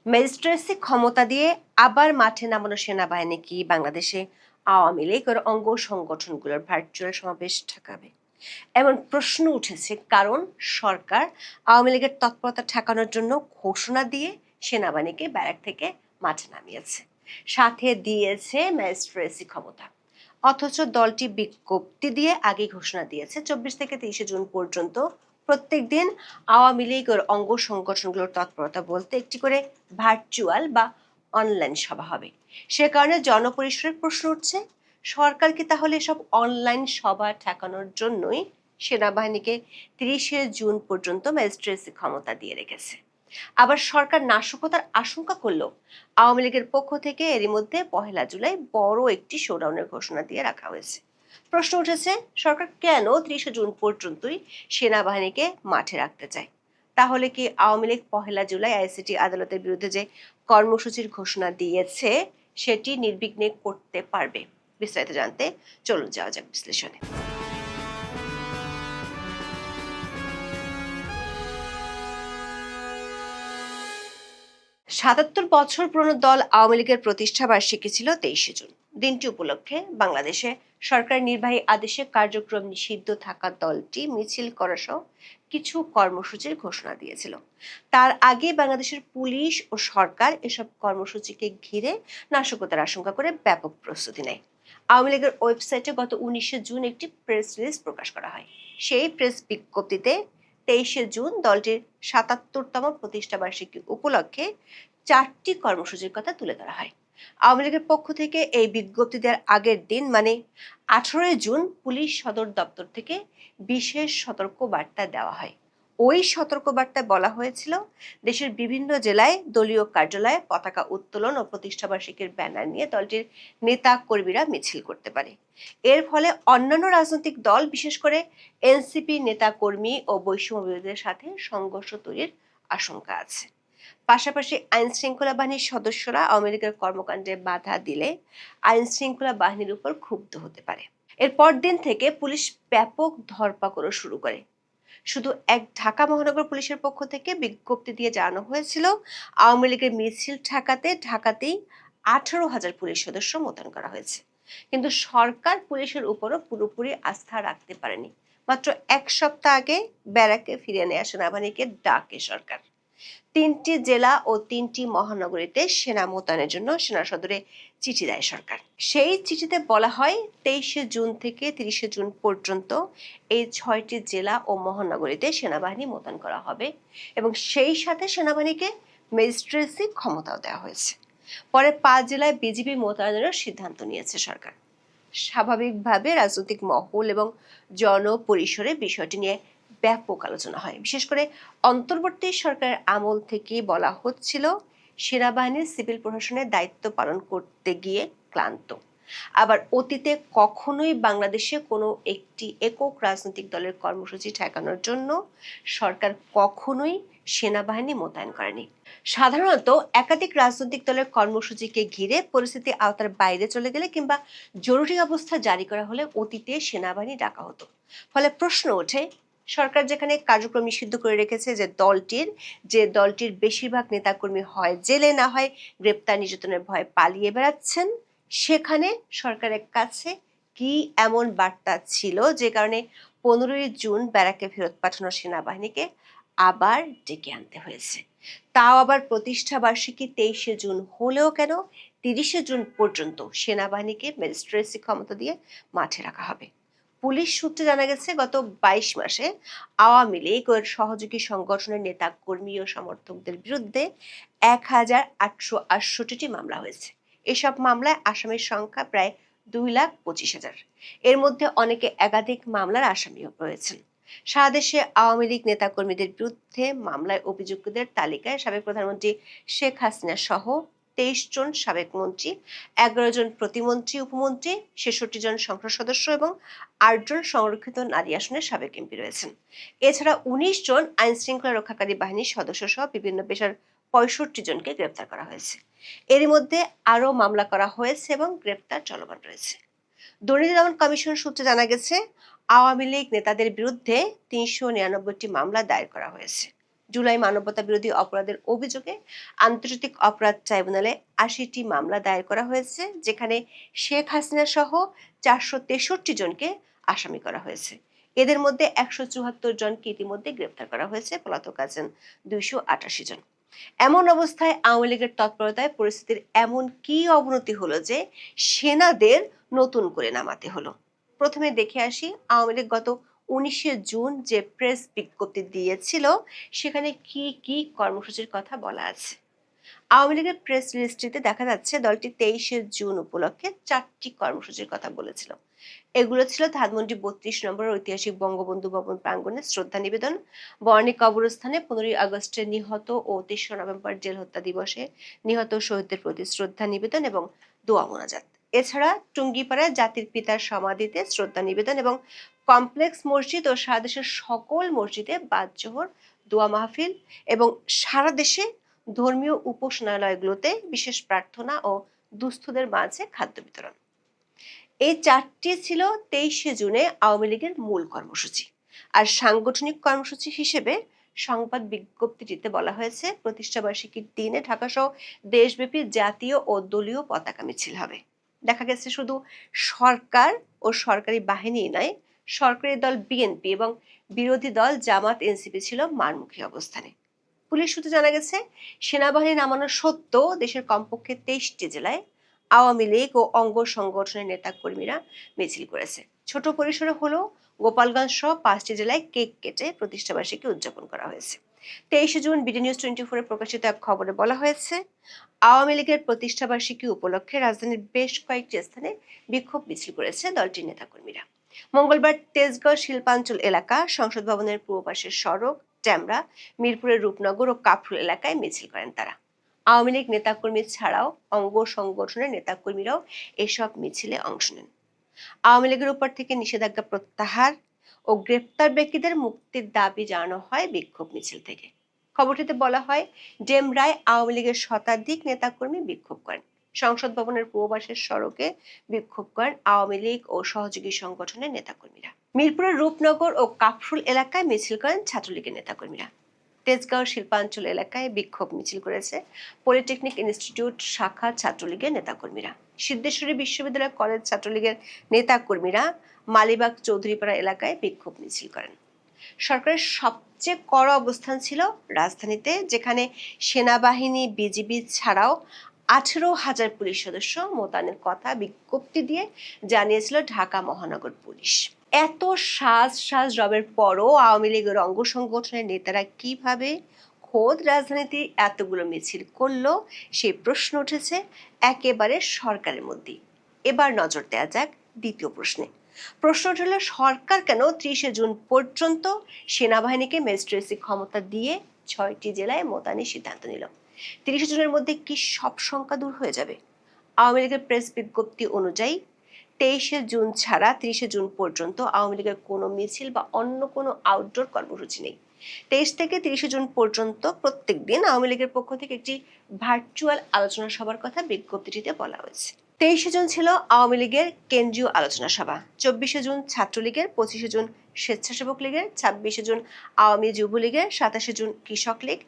Magistracy ক্ষমতা দিয়ে আবার মাঠে নামানো সেনাবাহিনী কি বাংলাদেশে আওয়ামী লীগ ও অঙ্গ সংগঠনগুলোর ভার্চুয়াল সমাবেশ ঠেকাবে? এমন প্রশ্ন উঠেছে কারণ সরকার আওয়ামী লীগের তৎপরতা ঠেকানোর জন্য ঘোষণা দিয়ে সেনাবাহিনীকে ব্যারাক থেকে মাঠে নামিয়েছে, সাথে দিয়েছে ম্যাজিস্ট্রেসি ক্ষমতা। অথচ দলটি বিজ্ঞপ্তি দিয়ে আগে ঘোষণা দিয়েছে 24 থেকে 30 জুন পর্যন্ত প্রত্যেক দিন আওয়ামী লীগ ও অঙ্গ সংগঠনগুলোর তৎপরতা বলতে একটি করে ভার্চুয়াল বা অনলাইন সভা হবে। সে কারণে জনপরিসরের প্রশ্ন উঠছে, সরকার কি তাহলে সব অনলাইন সভা ঠেকানোর জন্যই সেনাবাহিনীকে 30 জুন পর্যন্ত ম্যাজিস্ট্রেসি ক্ষমতা দিয়ে রেখেছে? আবার সরকার নাশকতার আশঙ্কা করলো আওয়ামী লীগের পক্ষ থেকে এরই মধ্যে 1 জুলাই বড় একটি শোডাউনের ঘোষণা দিয়ে রাখা হয়েছে। প্রশ্ন উঠেছে, সরকার কেন 30 জুন পর্যন্তই সেনাবাহিনীকে মাঠে রাখতে চায়? তাহলে কি আওয়ামী লীগ 1 জুলাই আইসিটি আদালতের বিরুদ্ধে যে কর্মসূচির ঘোষণা দিয়েছে সেটি নির্বিঘ্নে করতে পারবে? বিস্তারিত জানতে চলুন যাওয়া যাক বিশ্লেষণে। 77 বছর পুরনো দল আওয়ামী লীগের প্রতিষ্ঠা বার্ষিকী ছিল 23 জুন। দিনটি উপলক্ষে বাংলাদেশে সরকারের নির্বাহী আদেশে কার্যক্রম নিষিদ্ধ থাকা দলটি মিছিল করা সহ কিছু কর্মসূচির ঘোষণা দিয়েছিল। তার আগে বাংলাদেশের পুলিশ ও সরকার এসব কর্মসূচিকে ঘিরে নাশকতার আশঙ্কা করে ব্যাপক প্রস্তুতি নেয়। আওয়ামী লীগের ওয়েবসাইটে গত 19 জুন একটি প্রেস রিলিজ প্রকাশ করা হয়। সেই প্রেস বিজ্ঞপ্তিতে 23 জুন দলটির 77তম প্রতিষ্ঠা বার্ষিকী উপলক্ষে 4টি কর্মসূচির কথা তুলে ধরা হয়। আওয়ামী লীগের পক্ষ থেকে এই বিজ্ঞপ্তি দেওয়ার আগের দিন মানে 18 জুন পুলিশ সদর দপ্তর থেকে বিশেষ সতর্ক বার্তা দেওয়া হয়। ওই সতর্ক বার্তায় বলা হয়েছিল, দেশের বিভিন্ন জেলায় দলীয় কার্যালয়ে পতাকা উত্তোলন ও প্রতিষ্ঠাবার্ষিকীর ব্যানার নিয়ে দলটির নেতা কর্মীরা মিছিল করতে পারে। এর ফলে অন্যান্য রাজনৈতিক দল, বিশেষ করে এনসিপি নেতা কর্মী ও বৈষম্য বিরোধীদের সাথে সংঘর্ষ তৈরির আশঙ্কা আছে। পাশাপাশি আইন শৃঙ্খলা বাহিনীর সদস্যরা আওয়ামী লীগের কর্মকাণ্ডে বাধা দিলে আইন শৃঙ্খলা বাহিনীর উপর ক্ষুব্ধ হতে পারে। এর পরদিন থেকে পুলিশ ব্যাপক ধরপাকড় শুরু করে। শুধু ঢাকা মহানগর পুলিশের পক্ষ থেকে বিজ্ঞপ্তি দিয়ে জানানো হয়েছিল, আওয়ামী লীগের মিছিল ঢাকাতেই 18,000 পুলিশ সদস্য মোতায়েন করা হয়েছে। কিন্তু সরকার পুলিশের উপরও পুরোপুরি আস্থা রাখতে পারেনি। মাত্র 1 সপ্তাহ আগে ব্যারাকে ফিরিয়ে নেওয়া সেনাবাহিনীকে ডাকে সরকার। 3টি জেলা ও 3টি মহানগরীতে সেনা মোতায়েনের জন্য সেনা সদরে চিঠি দেয় সরকার। সেই চিঠিতে বলা হয় 23 জুন থেকে 30 জুন পর্যন্ত এই 6টি জেলা ও মহানগরীতে সেনাবাহিনী মোতায়েন করা হবে এবং সেই সাথে সেনাবাহিনীকে ম্যাজিস্ট্রেসি ক্ষমতাও দেওয়া হয়েছে। পরে 5 জেলায় বিজিবি মোতায়েনের সিদ্ধান্ত নিয়েছে সরকার। স্বাভাবিকভাবে রাজনৈতিক মহল এবং জনপরিসরে বিষয়টি নিয়ে ব্যাপক আলোচনা হয়। বিশেষ করে অন্তর্বর্তী সরকারের আমল থেকে বলা হচ্ছিল, সেনাবাহিনীর সিভিল প্রশাসনের দায়িত্ব পালন করতে গিয়ে ক্লান্ত। আবার অতীতে কখনোই বাংলাদেশে কোনো একটি একক রাজনৈতিক দলের কর্মসূচি ঠেকানোর জন্য সরকার কখনোই সেনাবাহিনী মোতায়েন করেনি। সাধারণত একাধিক রাজনৈতিক দলের কর্মসূচিকে ঘিরে পরিস্থিতি আওতার বাইরে চলে গেলে কিংবা জরুরি অবস্থা জারি করা হলে অতীতে সেনাবাহিনী ডাকা হতো। ফলে প্রশ্ন ওঠে, সরকার যেখানে কার্যক্রম নিষিদ্ধ করে রেখেছে যে দলটির বেশিরভাগ নেতাকর্মী হয় জেলে, না হয় গ্রেপ্তার নির্যাতনের ভয়ে পালিয়ে বেড়াচ্ছেন, সেখানে সরকারের কাছে কি এমন বার্তা ছিল যে কারণে 15 জুন ব্যারাকে ফেরত পাঠানো সেনাবাহিনীকে আবার ডেকে আনতে হয়েছে? তাও আবার প্রতিষ্ঠা বার্ষিকী 23 জুন হলেও কেন 30 জুন পর্যন্ত সেনাবাহিনীকে ম্যাজিস্ট্রেসি ক্ষমতা দিয়ে মাঠে রাখা হবে? পুলিশ সূত্রে জানা গেছে, গত 22 মাসে আওয়ামী লীগ ও সহযোগী সংগঠনের নেতা কর্মী ও সমর্থকদের বিরুদ্ধে 1868টি মামলা হয়েছে। এসব মামলায় আসামির সংখ্যা প্রায় 2,25,000। এর মধ্যে অনেকে একাধিক মামলার আসামিও রয়েছেন। সারা দেশে আওয়ামী লীগ নেতাকর্মীদের বিরুদ্ধে মামলায় অভিযুক্তদের তালিকায় সাবেক প্রধানমন্ত্রী শেখ হাসিনা সহ 23 জন সাবেক মন্ত্রী, 11 জন প্রতিমন্ত্রী উপমন্ত্রী, 66 জন সংসদ সদস্য এবং 8 জন সংরক্ষিত নারী আসনের সাবেক এমপি রয়েছেন। এছাড়া 19 জন আইন শৃঙ্খলা রক্ষাকারী বাহিনীর সদস্য সহ বিভিন্ন পেশার 65 জনকে গ্রেপ্তার করা হয়েছে। এরই মধ্যে আরও মামলা করা হয়েছে এবং গ্রেপ্তার চলমান রয়েছে। দুর্নীতি দমন কমিশন সূত্রে জানা গেছে, আওয়ামী লীগ নেতাদের বিরুদ্ধে 399টি মামলা দায়ের করা হয়েছে। জুলাই মানবতা বিরোধী অপরাধের অভিযোগে আন্তর্জাতিক অপরাধ ট্রাইব্যুনালে ৮০টি মামলা দায়ের করা হয়েছে, যেখানে শেখ হাসিনা সহ ৪৬৩ জনকে আসামি করা হয়েছে। এদের মধ্যে ১৭৪ জনকে ইতিমধ্যে গ্রেপ্তার করা হয়েছে, পলাতক আছেন ২৮৮ জন। এমন অবস্থায় আওয়ামী লীগের তৎপরতায় পরিস্থিতির এমন কি অবনতি হলো যে সেনাদের নতুন করে নামাতে হলো? প্রথমে দেখে আসি আওয়ামী লীগ গত ১৯শে জুন যে প্রেস বিজ্ঞপ্তি দিয়েছিল সেখানে কি কি কর্মসূচির কথা বলা আছে। আওয়ামী লীগের প্রেস রিলিজটিতে দেখা যাচ্ছে দলটি ২৩শে জুন উপলক্ষে ৪টি কর্মসূচির কথা বলেছিল। এগুলো ছিল ধানমন্ডি ৩২ নম্বর ঐতিহাসিক বঙ্গবন্ধু ভবন প্রাঙ্গণে শ্রদ্ধা নিবেদন, বর্ণিক কবরস্থানে ১৫ই আগস্টে নিহত ও ৩রা নভেম্বর জেল হত্যা দিবসে নিহত শহীদদের প্রতি শ্রদ্ধা নিবেদন এবং দোয়া মোনাজাত। এছাড়া টুঙ্গিপাড়ায় জাতির পিতার সমাধিতে শ্রদ্ধা নিবেদন এবং কমপ্লেক্স মসজিদ ও সারা দেশের সকল মসজিদে বাদ জোহর, দোয়া মাহফিল এবং সারা দেশে ধর্মীয় উপাসনালয়গুলোতে বিশেষ প্রার্থনা ও দুস্থদের মাঝে খাদ্য বিতরণ। এই ৪টি ছিল ২৩শে জুনে আওয়ামী লীগের মূল কর্মসূচি। আর সাংগঠনিক কর্মসূচি হিসেবে সংবাদ বিজ্ঞপ্তিটিতে বলা হয়েছে প্রতিষ্ঠাবার্ষিকীর দিনে ঢাকাসহ দেশব্যাপী জাতীয় ও দলীয় পতাকা মিছিল হবে। দেখা গেছে শুধু সরকার ও সরকারি বাহিনী নয়, সরকারি দল বিএনপি এবং বিরোধী দল জামাত এনসিপি ছিল মারমুখী অবস্থানে। পুলিশ সূত্রে জানা গেছে সেনাবাহিনী নামানো সত্ত্বেও দেশের কমপক্ষে ২৩টি জেলায় আওয়ামী লীগ ও অঙ্গ সংগঠনের নেতা কর্মীরা মিছিল করেছে। ছোট পরিসরে হলেও গোপালগঞ্জ সহ ৫টি জেলায় কেক কেটে প্রতিষ্ঠাবার্ষিকী উদযাপন করা হয়েছে। ২৩শে জুন বিডি নিউজ 24 প্রকাশিত এক খবরে বলা হয়েছে আওয়ামী লীগের প্রতিষ্ঠাবার্ষিকী উপলক্ষে রাজধানীর বেশ কয়েকটি স্থানে বিক্ষোভ মিছিল করেছে দলটির নেতাকর্মীরা। মঙ্গলবার তেজগাঁও শিল্পাঞ্চল এলাকা, সংসদ ভবনের পূর্ব পাশের সড়ক, ট্যামরা, মিরপুরের রূপনগর ও কাফরুল এলাকায় মিছিল করেন তারা। আওয়ামী লীগ নেতাকর্মী ছাড়াও অঙ্গ সংগঠনের নেতাকর্মীরাও এসব মিছিলে অংশ নেন। আওয়ামী লীগের উপর থেকে নিষেধাজ্ঞা প্রত্যাহার ও গ্রেপ্তার ব্যক্তিদের মুক্তির দাবি জানানো হয় বিক্ষোভ মিছিল থেকে। খবরটিতে বলা হয় ডেমরায় আওয়ামী লীগের শতাধিক নেতাকর্মী বিক্ষোভ করেন। সংসদ ভবনের পূর্ব পাশের সড়কে বিক্ষোভ করেন আওয়ামী লীগ ও সহযোগী সংগঠনের নেতাকর্মীরা। মিরপুরের রূপনগর ও কাফরুল এলাকায় মিছিল করেন ছাত্রলীগের নেতাকর্মীরা। তেজগাঁও শিল্পাঞ্চল এলাকায় বিক্ষোভ মিছিল করেছে পলিটেকনিক ইনস্টিটিউট শাখা ছাত্রলীগের নেতাকর্মীরা। সিদ্ধেশ্বরী বিশ্ববিদ্যালয় কলেজ ছাত্রলীগের নেতাকর্মীরা মালিবাগ চৌধুরীপাড়া এলাকায় বিক্ষোভ মিছিল করেন। সরকারের সবচেয়ে কড়া অবস্থান ছিল রাজধানীতে, যেখানে সেনাবাহিনী, বিজিবি ছাড়াও ১৮,০০০ পুলিশ সদস্য মোতায়েনের কথা বিজ্ঞপ্তি দিয়ে জানিয়েছিল ঢাকা মহানগর পুলিশ। এত সাজ রবের পরও আওয়ামী লীগের অঙ্গ সংগঠনের নেতারা কিভাবে খোদ রাজধানীতে এতগুলো মিছিল করলো সেই প্রশ্ন উঠেছে একেবারে সরকারের মধ্যেই। এবার নজর দেওয়া যাক দ্বিতীয় প্রশ্নে। প্রশ্নটা হলো সরকার কেন ৩০শে জুন পর্যন্ত সেনাবাহিনীকে ম্যাজিস্ট্রেসি ক্ষমতা দিয়ে ৬টি জেলায় মোতায়েনের সিদ্ধান্ত নিল? ৩০শে জুনের মধ্যে কি সব শঙ্কা দূর হয়ে যাবে? আওয়ামী লীগের প্রেস বিজ্ঞপ্তি অনুযায়ী ২৩শে জুন ছাড়া ৩০শে জুন পর্যন্ত আওয়ামী লীগের কোনো মিছিল বা অন্য কোনো আউটডোর কর্মসূচি নেই। ২৩ থেকে ৩০শে জুন পর্যন্ত প্রত্যেক দিন আওয়ামী লীগের পক্ষ থেকে একটি ভার্চুয়াল আলোচনা সভার কথা বিজ্ঞপ্তিটিতে বলা হয়েছে। ২৩শে জুন ছিল আওয়ামী লীগের কেন্দ্রীয় আলোচনা সভা, ২৪শে জুন ছাত্রলীগের, ২৫শে জুন স্বেচ্ছাসেবক লীগের, ২৬শে জুন আওয়ামী যুবলীগের, ২৭শে জুন কৃষক লীগ,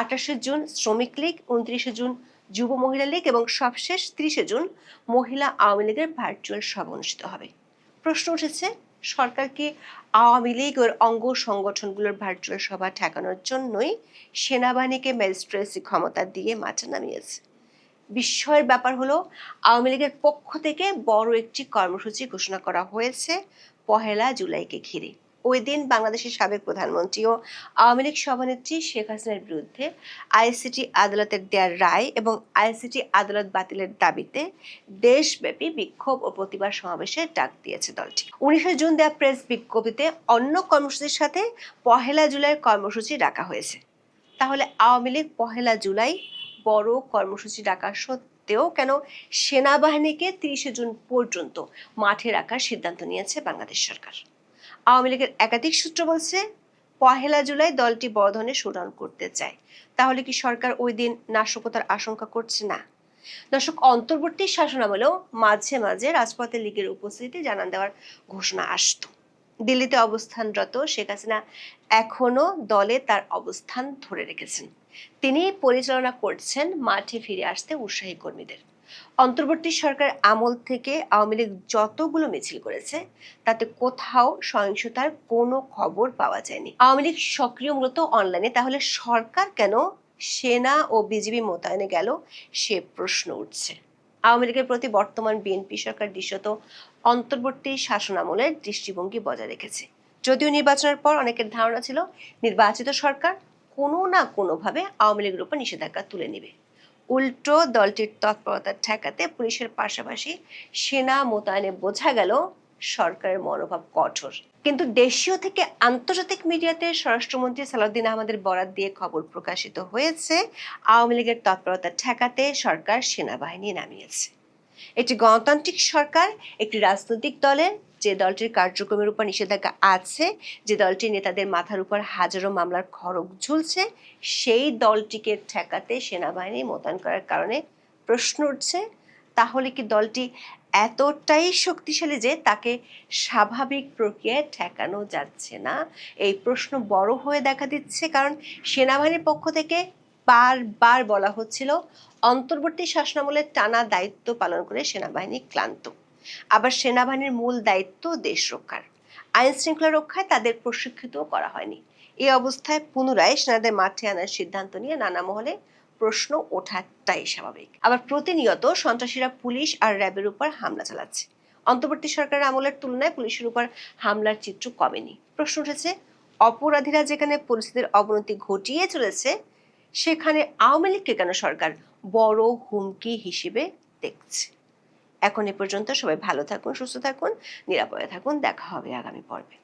২৮শে জুন শ্রমিক লীগ, ২৯শে জুন যুব মহিলা লীগ এবং সবশেষ ৩০শে জুন মহিলা আওয়ামী লীগের ভার্চুয়াল সভা অনুষ্ঠিত হবে। প্রশ্ন উঠেছে সরকার কি আওয়ামী লীগ ও অঙ্গ সংগঠনগুলোর ভার্চুয়াল সভা ঠেকানোর জন্যই সেনাবাহিনীকে ম্যাজিস্ট্রেসি ক্ষমতা দিয়ে মাঠে নামিয়েছে? বিস্ময়ের ব্যাপার হলো আওয়ামী লীগের পক্ষ থেকে বড় একটি কর্মসূচি ঘোষণা করা হয়েছে ১ জুলাইকে ঘিরে। ওই দিন বাংলাদেশের সাবেক প্রধানমন্ত্রী ও আওয়ামী লীগ সভানেত্রী শেখ হাসিনার বিরুদ্ধে আইসিটি আদালতের দেওয়া রায় এবং আইসিটি আদালত বাতিলের দাবিতে দেশব্যাপী বিক্ষোভ ও প্রতিবাদ সমাবেশের ডাক দিয়েছে দলটি। ১৯শে জুন দেওয়া প্রেস বিজ্ঞপ্তিতে অন্য কর্মসূচির সাথে ১ জুলাইয়ের কর্মসূচি ডাকা হয়েছে। তাহলে আওয়ামী লীগ ১ জুলাই বড় কর্মসূচি ডাকা সত্ত্বেও কেন সেনাবাহিনীকে ৩০শে জুন পর্যন্ত মাঠে রাখার সিদ্ধান্ত নিয়েছে বাংলাদেশ সরকার? আওয়ামী লীগের একাধিক সূত্র বলছে ১ জুলাই দলটি বড় ধরনের শোডাউন করতে চায়। তাহলে কি সরকার ওই দিন নাশকতার আশঙ্কা করছে না? দর্শক, অন্তর্বর্তী শাসনামলেও মাঝে মাঝে রাজপথে লীগের উপস্থিতি জানান দেওয়ার ঘোষণা আসতো। দিল্লিতে অবস্থানরত শেখ হাসিনা এখনো দলে তার অবস্থান ধরে রেখেছেন। তিনি পরিচালনা করছেন মাঠে ফিরে আসতে উৎসাহী কর্মীদের। অন্তর্বর্তী সরকার আমল থেকে আওয়ামী লীগ যতগুলো মিছিল করেছে তাতে কোথাও সহিংসতার কোনো খবর পাওয়া যায়নি। আওয়ামী লীগ সক্রিয় মূলত অনলাইনে, তাহলে সরকার কেন সেনা ও বিজিবি মোতায়েনে গেল সে প্রশ্ন উঠছে। আওয়ামী লীগের প্রতি বর্তমান বিএনপি সরকার দৃশ্যত অন্তর্বর্তী শাসনামলের দৃষ্টিভঙ্গি বজায় রেখেছে। যদিও নির্বাচনের পর অনেকের ধারণা ছিল নির্বাচিত সরকার কোনো না কোনোভাবে আওয়ামী লীগের উপর নিষেধাজ্ঞা তুলে নেবে। উল্টো দলটির তৎপরতা ঠেকাতে পুলিশের পাশাপাশি সেনা মোতায়েনে বোঝা গেল সরকারের মনোভাব কঠোর। কিন্তু দেশীয় থেকে আন্তর্জাতিক মিডিয়াতে স্বরাষ্ট্রমন্ত্রী সালাউদ্দিন আহমেদের বরাত দিয়ে খবর প্রকাশিত হয়েছে, আওয়ামী লীগের তৎপরতা ঠেকাতে সরকার সেনাবাহিনী নামিয়েছে। একটি গণতান্ত্রিক সরকার, একটি রাজনৈতিক দলের যে দলটির কার্যক্রমের উপর নিষেধাজ্ঞা আছে, যে দলটির নেতাদের মাথার উপর হাজারো মামলার খড়গ ঝুলছে, সেই দলটিকে ঠেকাতে সেনাবাহিনী মোতায়েন করার কারণে প্রশ্ন উঠছে, তাহলে কি দলটি এতটাই শক্তিশালী যে তাকে স্বাভাবিক প্রক্রিয়ায় ঠেকানো যাচ্ছে না? এই প্রশ্ন বড় হয়ে দেখা দিচ্ছে, কারণ সেনাবাহিনীর পক্ষ থেকে বারবার বলা হচ্ছিল অন্তর্বর্তী শাসনামলের টানা দায়িত্ব পালন করে সেনাবাহিনী ক্লান্ত। আবার সেনাবাহিনীর মূল দায়িত্ব দেশ রক্ষার, আইন শৃঙ্খলা রক্ষায় তাদের প্রশিক্ষিত করা হয়নি। এই অবস্থায় পুনরায় সেনাদের মাঠে আনার সিদ্ধান্ত নিয়ে নানা মহলে প্রশ্ন ওঠাটাই স্বাভাবিক। আবার প্রতিনিয়ত সন্ত্রাসীরা পুলিশ আর র্যাবের উপর হামলা চালাচ্ছে। অন্তর্বর্তী সরকারের আমলের তুলনায় পুলিশের উপর হামলার চিত্র কমেনি। প্রশ্ন উঠেছে, অপরাধীরা যেখানে পরিস্থিতির অবনতি ঘটিয়ে চলেছে সেখানে আওয়ামী লীগকে কেন সরকার বড় হুমকি হিসেবে দেখছে? এখন এ পর্যন্ত। সবাই ভালো থাকুন, সুস্থ থাকুন, নিরাপদে থাকুন। দেখা হবে আগামী পর্বে।